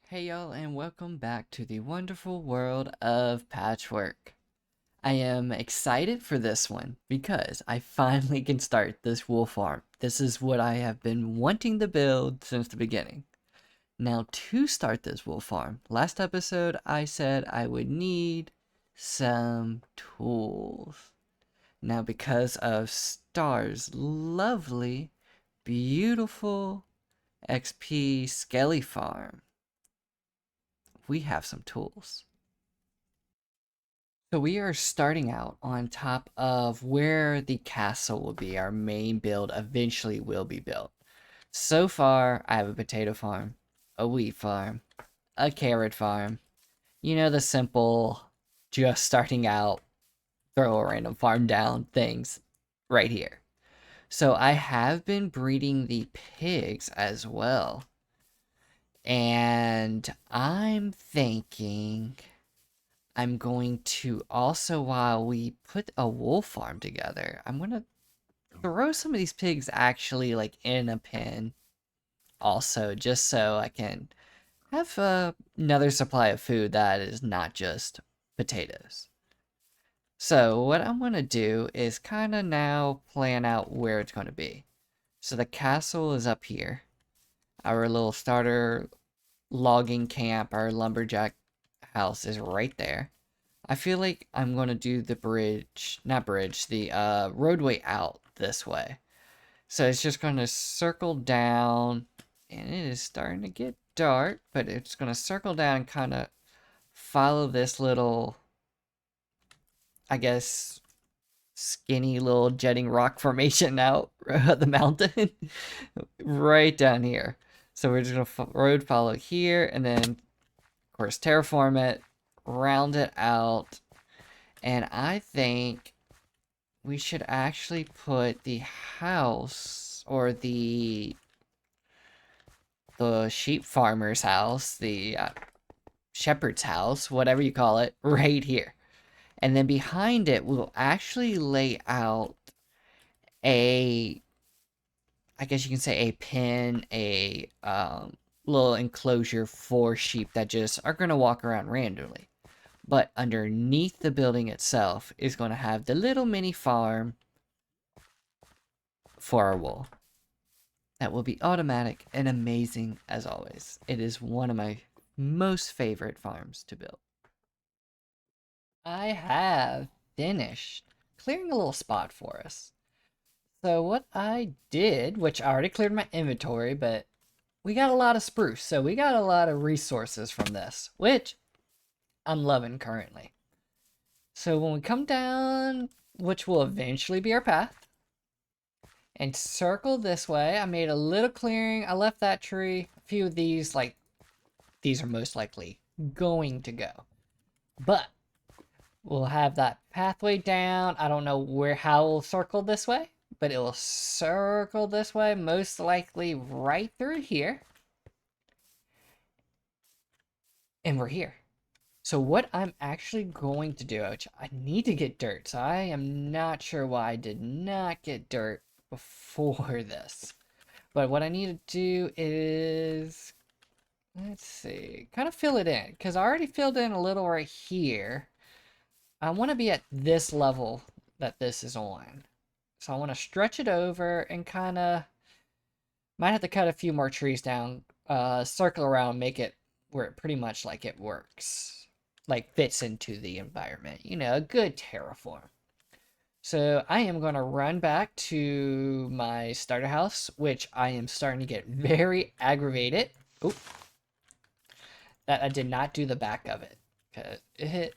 Hey y'all, and welcome back to the wonderful world of Patchwork. I am excited for this one because I finally can start this wool farm. This is what I have been wanting to build since the beginning. Now, to start this wool farm, last episode I said I would need some tools. Now, because of Star's lovely, beautiful XP Skelly farm, we have some tools. So we are starting out on top of where the castle will be. Our main build eventually will be built. So far, I have a potato farm, a wheat farm, a carrot farm. You know, the simple, just starting out, throw a random farm down things right here. So I have been breeding the pigs as well. And I'm thinking I'm going to also, while we put a wool farm together, I'm going to throw some of these pigs actually like in a pen also, just so I can have another supply of food that is not just potatoes. So what I'm going to do is kind of now plan out where it's going to be. So the castle is up here. Our little starter logging camp, our lumberjack house is right there. I feel like I'm going to do the bridge, not bridge, the roadway out this way. So it's just going to circle down, and it is starting to get dark, but it's going to circle down and kind of follow this little, I guess, skinny little jetting rock formation out the mountain right down here. So we're just going to road follow here, and then, of course, terraform it, round it out, and I think we should actually put the house or the sheep farmer's house, the shepherd's house, whatever you call it, right here. And then behind it, we'll actually lay out a, I guess you can say a pen, a little enclosure for sheep that just are going to walk around randomly. But underneath the building itself is going to have the little mini farm for our wool. That will be automatic and amazing as always. It is one of my most favorite farms to build. I have finished clearing a little spot for us. So what I did, which I already cleared my inventory, but we got a lot of spruce, so we got a lot of resources from this, which I'm loving currently. So when we come down, which will eventually be our path, and circle this way, I made a little clearing. I left that tree. A few of these, like, these are most likely going to go. But we'll have that pathway down. I don't know how it'll circle this way, but it will circle this way, most likely right through here. And we're here. So what I'm actually going to do, which I need to get dirt, so I am not sure why I did not get dirt before this. But what I need to do is, let's see, kind of fill it in, because I already filled in a little right here. I want to be at this level that this is on. So I want to stretch it over and kind of, might have to cut a few more trees down, circle around, make it where it pretty much like it works. Like fits into the environment. You know, a good terraform. So I am going to run back to my starter house, which I am starting to get very aggravated. Oop. That I did not do the back of it. Because it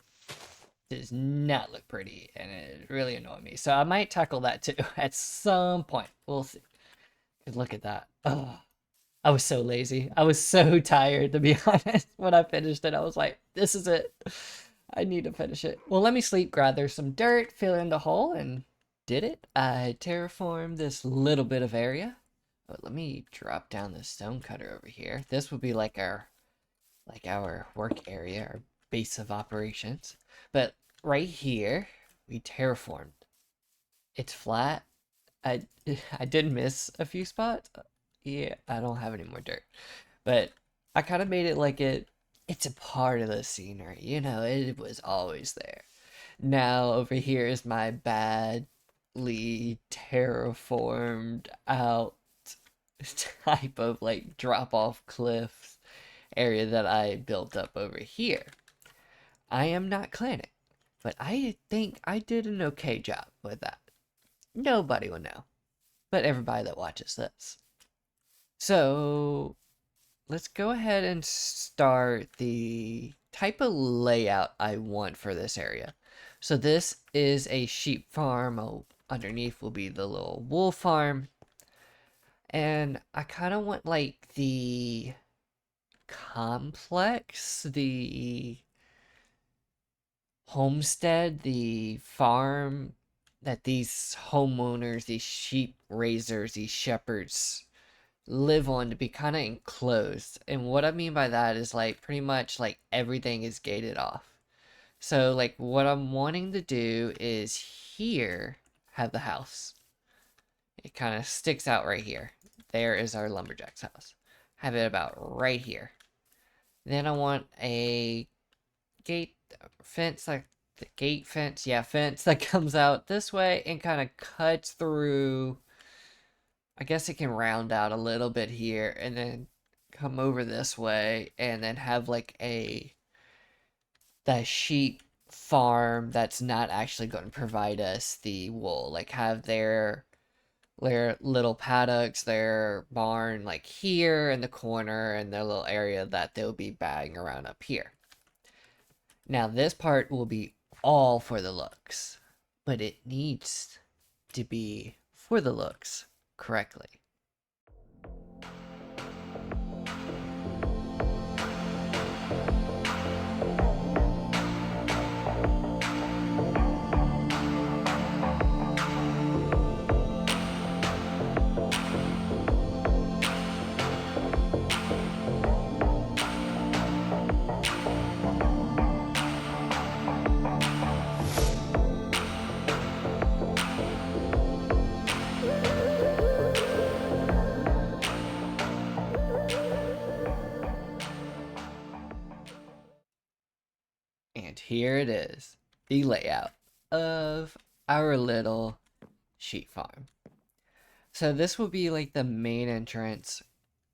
does not look pretty, and it really annoyed me. So I might tackle that too at some point. We'll see. Look at that. Oh, I was so lazy. I was so tired, to be honest. When I finished it, I was like, this is it. I need to finish it. Well, let me sleep, gather some dirt, fill in the hole, and did it. I terraformed this little bit of area. But let me drop down the stone cutter over here. This would be like our work area, our base of operations. But right here, we terraformed. It's flat. I I did miss a few spots. Yeah, I don't have any more dirt. But I kind of made it like it's a part of the scenery, you know, it was always there. Now over here is my badly terraformed out type of like drop off cliffs area that I built up over here. I am not clanning, but I think I did an okay job with that. Nobody will know, but everybody that watches this. So let's go ahead and start the type of layout I want for this area. So this is a sheep farm. Oh, underneath will be the little wool farm. And I kind of want like the complex, the homestead, the farm that these homeowners, these sheep raisers, these shepherds live on to be kind of enclosed. And what I mean by that is like pretty much like everything is gated off. So like what I'm wanting to do is here have the house. It kind of sticks out right here. There is our lumberjack's house. Have it about right here. Then I want a gate fence, like the gate fence, yeah, fence that comes out this way and kind of cuts through. I guess it can round out a little bit here and then come over this way and then have like the sheep farm that's not actually going to provide us the wool. Like have their little paddocks, their barn like here in the corner and their little area that they'll be bagging around up here. Now this part will be all for the looks, but it needs to be for the looks correctly. And here it is, the layout of our little sheep farm. So this will be like the main entrance.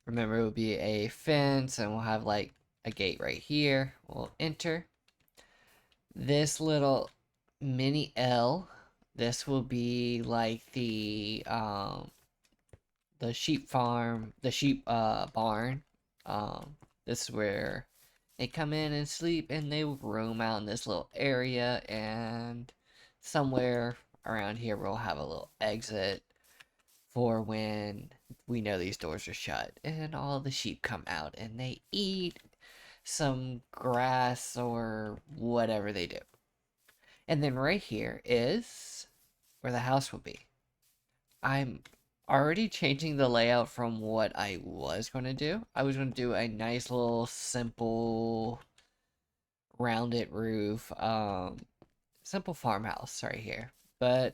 Remember, it will be a fence and we'll have like a gate right here. We'll enter. This little mini L, this will be like the sheep farm, the sheep barn. This is where they come in and sleep and they roam out in this little area, and somewhere around here we'll have a little exit for when we know these doors are shut and all the sheep come out and they eat some grass or whatever they do. And then right here is where the house will be. I'm already changing the layout from what I was going to do. I was going to do a nice little simple rounded roof, simple farmhouse right here. But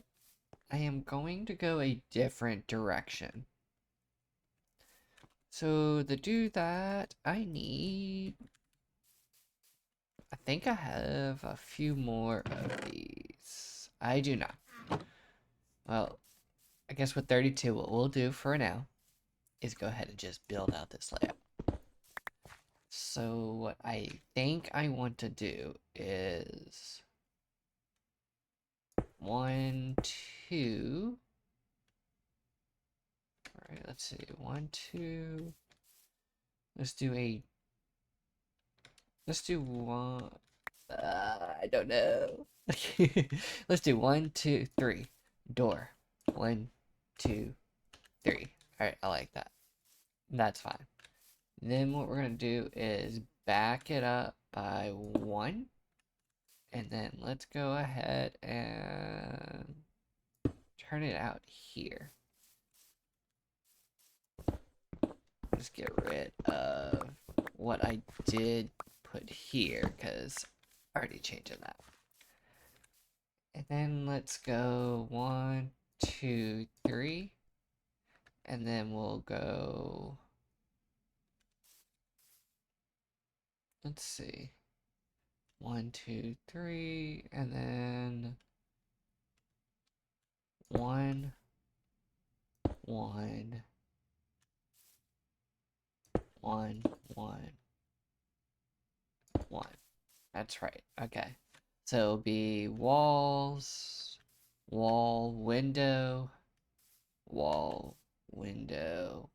I am going to go a different direction. So to do that, I think I have a few more of these. I do not. Well, I guess with 32, what we'll do for now is go ahead and just build out this layout. So what I think I want to do is 1, 2. All right, let's see. 1, 2. Let's do a. Let's do one. I don't know. Let's do 1, 2, 3. Door. 1, 2, 3. All right, I like that. That's fine. Then what we're gonna do is back it up by 1. And then let's go ahead and turn it out here. Let's get rid of what I did put here because I already changed that. And then let's go 1, 2, 3. And then we'll go let's see. 1, 2, 3, and then 1, 1, 1, 1, 1. That's right. Okay. So it'll be walls, wall, window, wall, window,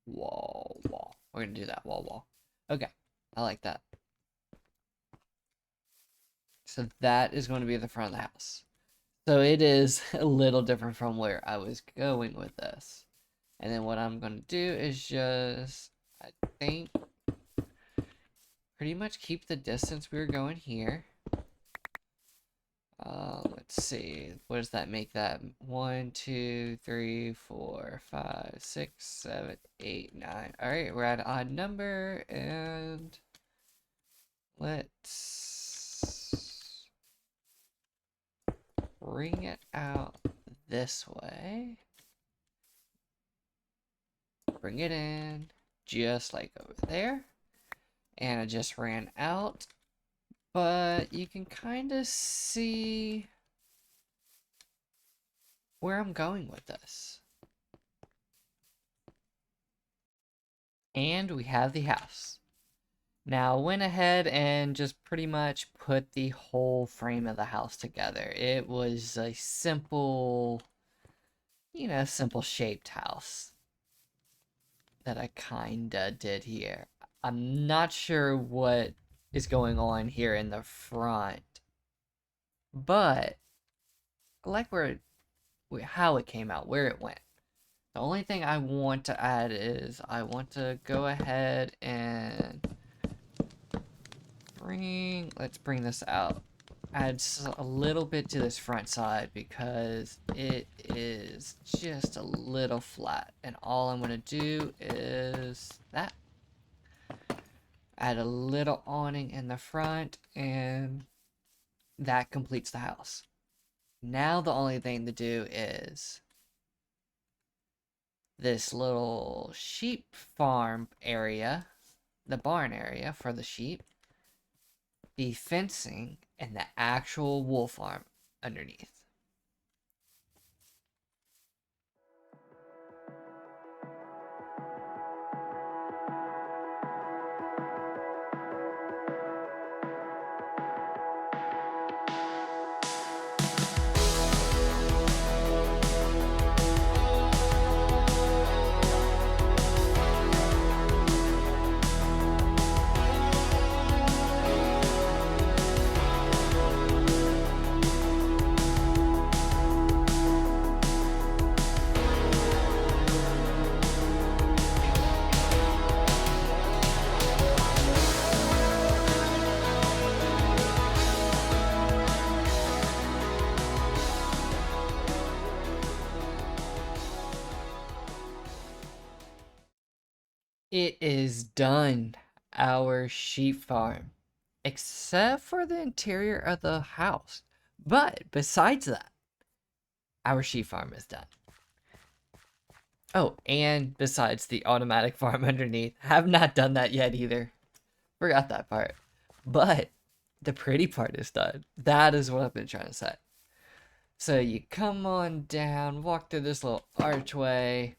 wall, wall. We're gonna do that wall, wall. Okay. I like that. So that is going to be the front of the house. So it is a little different from where I was going with this. And then what I'm going to do is just, I think, pretty much keep the distance we were going here. Let's see. What does that make that? 1, 2, 3, 4, 5, 6, 7, 8, 9. All right, we're at an odd number, and let's bring it out this way. Bring it in, just like over there. And I just ran out, but you can kind of see where I'm going with this. And we have the house. Now, I went ahead and just pretty much put the whole frame of the house together. It was a simple, simple shaped house that I kinda did here. I'm not sure what is going on here in the front, but I like how it came out, where it went. The only thing I want to add is I want to go ahead and let's bring this out. Add a little bit to this front side because it is just a little flat. And all I'm going to do is that. Add a little awning in the front, and that completes the house. Now the only thing to do is this little sheep farm area, the barn area for the sheep, the fencing, and the actual wool farm underneath. It is done, our sheep farm, except for the interior of the house. But besides that, our sheep farm is done. Oh, and besides the automatic farm underneath, have not done that yet either. Forgot that part. But the pretty part is done. That is what I've been trying to say. So you come on down, walk through this little archway.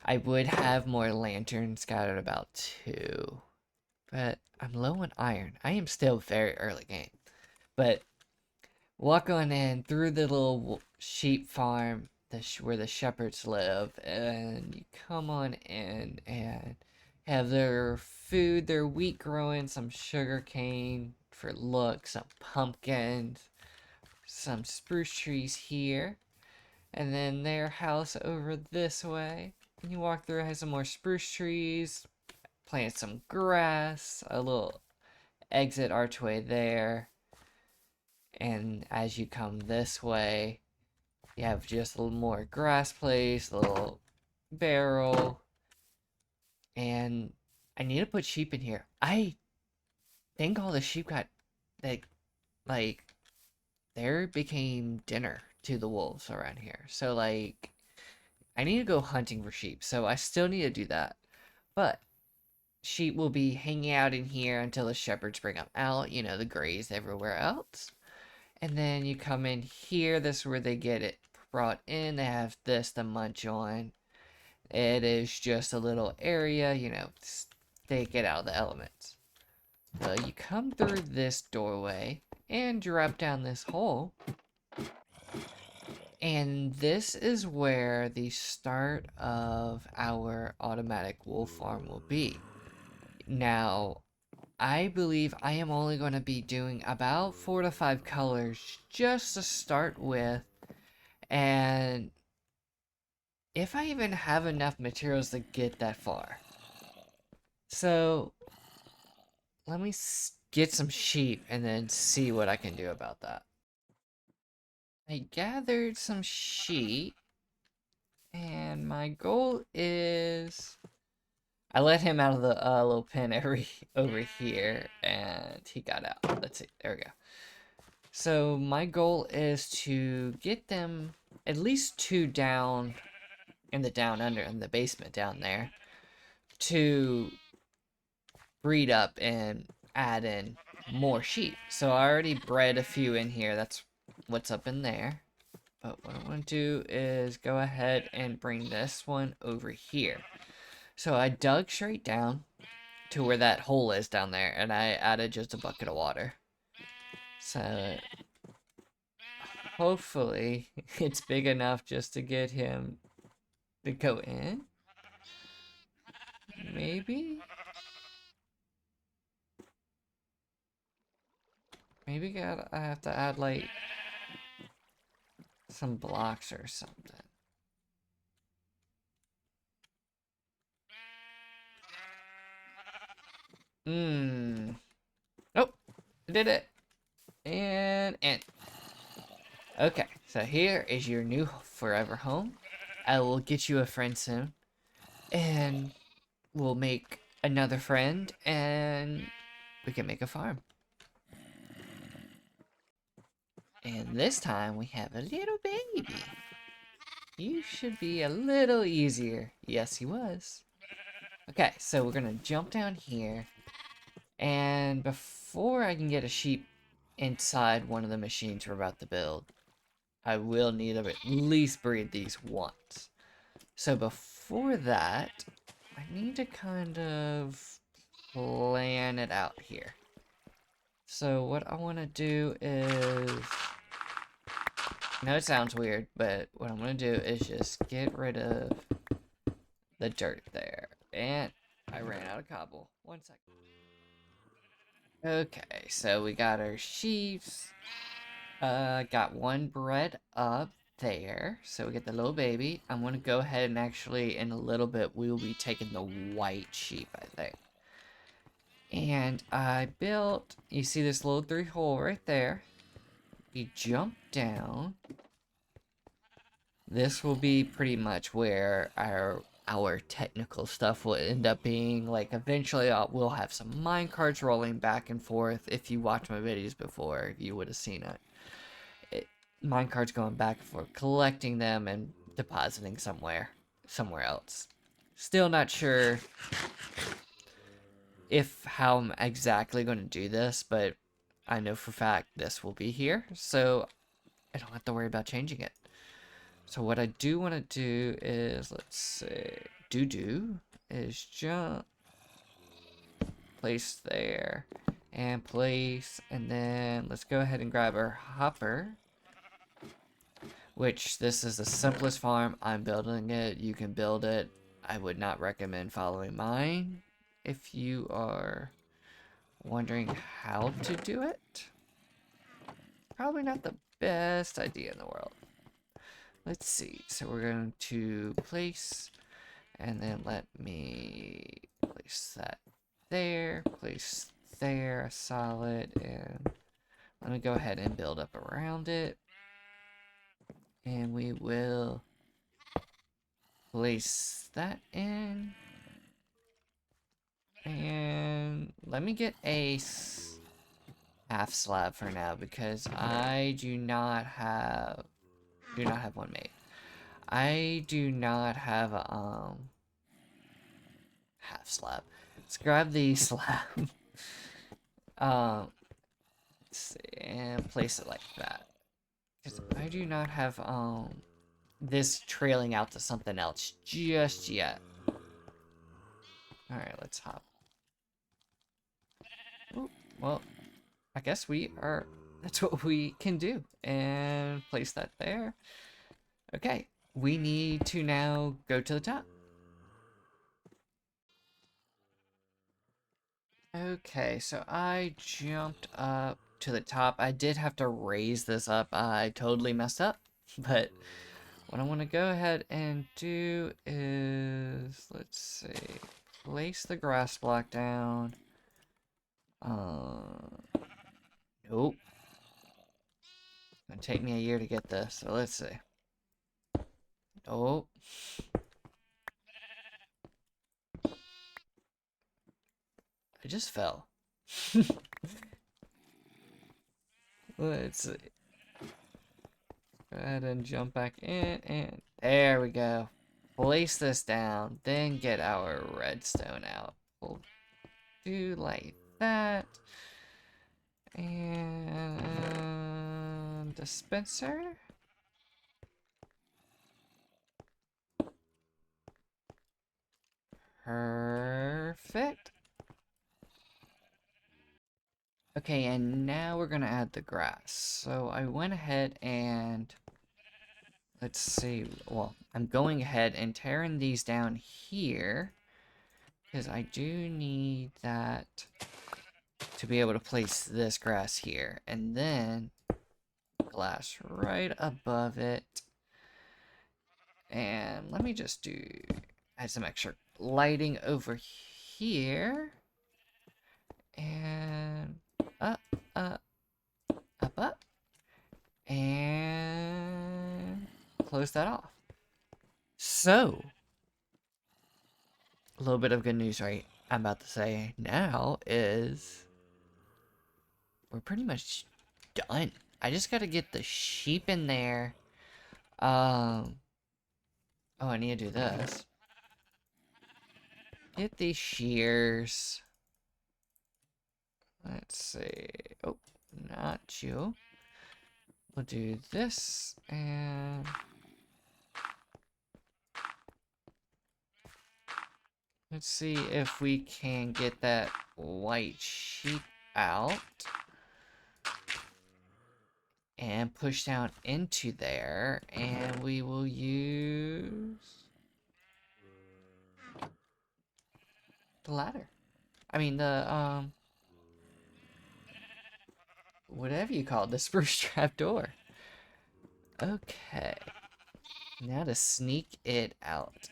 I would have more lanterns scattered about too, but I'm low on iron. I am still very early game. But walk on in through the little sheep farm where the shepherds live, and you come on in and have their food, their wheat growing, some sugar cane for look, some pumpkins, some spruce trees here, and then their house over this way. And you walk through, has some more spruce trees, plant some grass, a little exit archway there. And as you come this way, you have just a little more grass place, a little barrel. And I need to put sheep in here. I think all the sheep got, like, there became dinner to the wolves around here. So, I need to go hunting for sheep. So I still need to do that. But sheep will be hanging out in here until the shepherds bring them out, you know, the graze everywhere else. And then you come in here, this is where they get it brought in. They have this to munch on. It is just a little area, you know, they get out of the elements. So you come through this doorway and drop down this hole. And this is where the start of our automatic wool farm will be. Now, I believe I am only going to be doing about 4 to 5 colors just to start with. And if I even have enough materials to get that far. So, let me get some sheep and then see what I can do about that. I gathered some sheep. And my goal is... I let him out of the little pen over here, and he got out. Let's see. There we go. So my goal is to get them at least 2 down in the down under in the basement down there to breed up and add in more sheep. So I already bred a few in here. That's what's up in there. But what I want to do is go ahead and bring this one over here. So I dug straight down to where that hole is down there, and I added just a bucket of water. So hopefully it's big enough just to get him to go in. Maybe? Maybe I have to add like some blocks or something. Oh, I did it. And. Okay, so here is your new forever home. I will get you a friend soon. And we'll make another friend, and we can make a farm. And this time we have a little baby. You should be a little easier. Yes, he was. Okay, so we're gonna jump down here. And before I can get a sheep inside one of the machines we're about to build, I will need to at least breed these once. So before that, I need to kind of plan it out here. So what I want to do is... I know it sounds weird, but what I'm going to do is just get rid of the dirt there. And I ran out of cobble. 1 second. Okay, so we got our sheeps. Got one bred up there. So we get the little baby. I'm going to go ahead and actually, in a little bit, we will be taking the white sheep, I think. And I built, you see this little 3 hole right there. We jump down. This will be pretty much where our technical stuff will end up being. Like, eventually we'll have some minecarts rolling back and forth. If you watched my videos before, you would have seen it. Minecarts going back and forth, collecting them and depositing somewhere else. Still not sure how I'm exactly going to do this, but I know for a fact this will be here, so I don't have to worry about changing it. So what I do want to do is, let's say, is jump, place there, and place, and then let's go ahead and grab our hopper, which this is the simplest farm. I'm building it. You can build it. I would not recommend following mine if you are wondering how to do it. Probably not the best idea in the world. Let's see. So we're going to place, and then let me place that there, place there, solid, and let me go ahead and build up around it. And we will place that in. And let me get a half slab for now, because I do not have one made. I do not have a half slab. Let's grab the slab. Um, let's see, and place it like that. Because I do not have this trailing out to something else just yet. All right, let's hop. Ooh, well, I guess we are. That's what we can do, and place that there. Okay, we need to now go to the top. Okay, so I jumped up to the top. I did have to raise this up. I totally messed up. But what I want to go ahead and do is, let's see, place the grass block down. Nope. It's gonna take me a year to get this, so let's see. Oh. I just fell. Let's see. Go ahead and jump back in, and there we go. Place this down, then get our redstone out. We'll do like that. And dispenser. Perfect. Okay, and now we're gonna add the grass. So I went ahead and let's see. Well, I'm going ahead and tearing these down here because I do need that to be able to place this grass here, and then glass right above it. And let me just add some extra lighting over here. And up, up, up, up. And close that off. So, a little bit of good news, right? I'm about to say now is we're pretty much done. I just gotta get the sheep in there. Oh, I need to do this. Get these shears. Let's see. Oh, not you. We'll do this and let's see if we can get that white sheep out and push down into there, and we will use the ladder. I mean the whatever you call it, the spruce trap door. Okay. Now to sneak it out.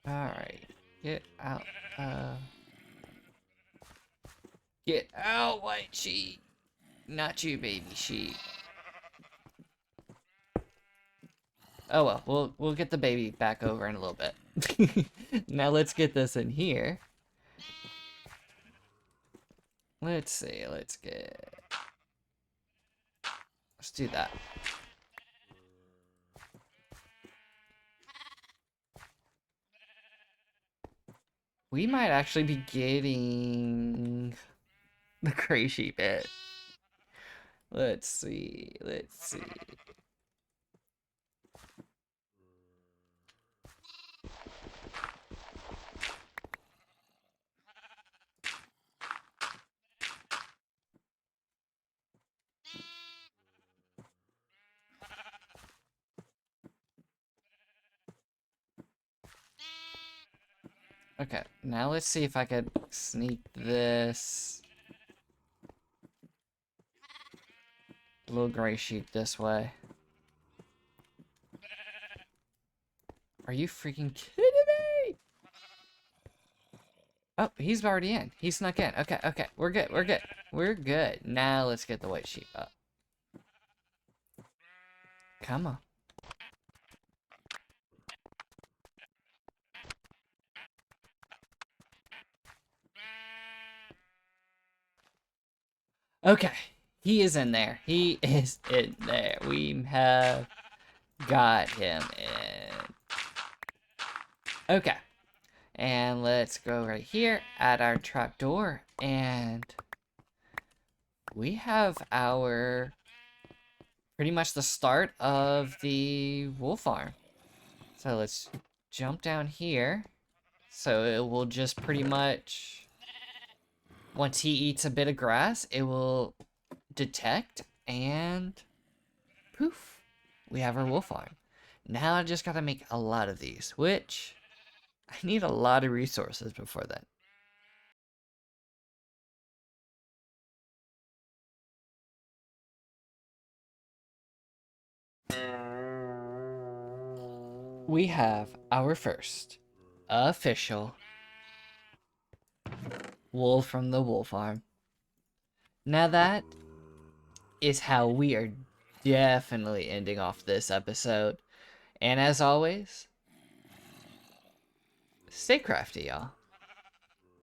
Alright. Get out. Get out, white sheep. Not you, baby sheep. Oh well, we'll get the baby back over in a little bit. Now let's get this in here. Let's see, let's do that. We might actually be getting the gray sheep bit. Let's see, let's see. Okay, now let's see if I could sneak this little gray sheep this way. Are you freaking kidding me? Oh, he's already in. He snuck in. Okay, okay. We're good. We're good. We're good. Now let's get the white sheep up. Come on. Okay, he is in there. He is in there. We have got him in. Okay, and let's go right here at our trapdoor, and we have our pretty much the start of the wool farm. So let's jump down here. So it will just pretty much, once he eats a bit of grass, it will detect and poof, we have our wool farm. Now I just gotta make a lot of these, which I need a lot of resources before then. We have our first official wool from the wool farm. Now that is how we are definitely ending off this episode. And as always, stay crafty, y'all.